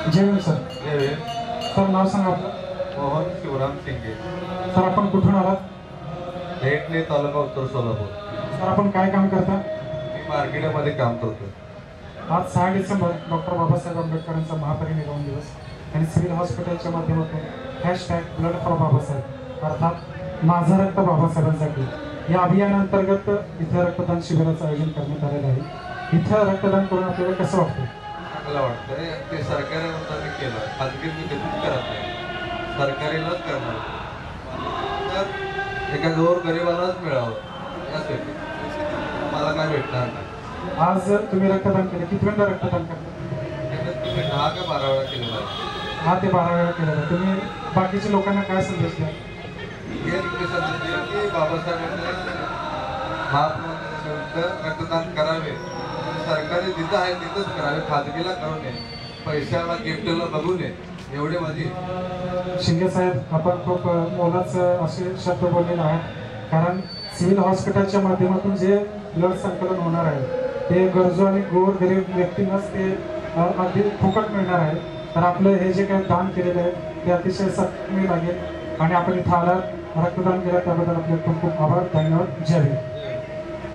जय Bhim sir. हे sir नाव सांगा आपलं. मोहन शिवराम शिंगे. सर आपण कुठून आलात? हेटणे तालुका उत्तर सोलापूर. सर आपण काय काम करता? मी मार्केटमध्ये काम करतो. आज 6 डिसेंबर डॉक्टर बाबासाहेब आंबेडकरांचा महापरिनिर्वाण दिवस आणि सिव्हिल हॉस्पिटलच्या माध्यमातून #ब्लड फॉर बाबासाहेब अर्थात माझा रक्त बाबासाहेबांसाठी या अभियानांतर्गत इथं रक्तदान शिबिराचं आयोजन करण्यात आलेलं आहे. इथं रक्तदान करून आपल्याला कसं वाटतं? चांगलं वाटतंय. ते सरकारी अनुदान केलं, खाजगी मी कधीच करत नाही, सरकारीलाच करणार. तर एका गोरगरिबालाच मिळावं यासाठी मला काय भेटणार नाही. आज तुम्ही रक्तदान केलं, कितव्यांदा रक्तदान करता? तुम्ही 10 का 12 वेळा केलेलं आहे. 10 ते 12 वेळा केलेलं आहे. तुम्ही बाकीच्या लोकांना काय संदेश द्या? हे संदेश की बाबासाहेबांनी महात्मा रक्तदान करावे. सरकारी जिथं आहे तिथंच करावे, खाजगीला करू नये, पैशाला गिफ्टला बघू नये, एवढे माझी. शिंदे साहेब आपण खूप मोलाचं असे शब्द बोललेले आहेत. कारण सिव्हिल हॉस्पिटलच्या माध्यमातून जे ब्लड संकलन होणार आहे ते गरजू आणि गोरगरीब व्यक्तींनाच ते अगदी फुकट मिळणार आहे. तर आपलं हे जे काही दान केलेलं आहे ते अतिशय सक्षमी लागेल आणि आपण इथं आलात, रक्तदान केलं त्याबद्दल आपले खूप खूप आभार. धन्यवाद. जय हिंद.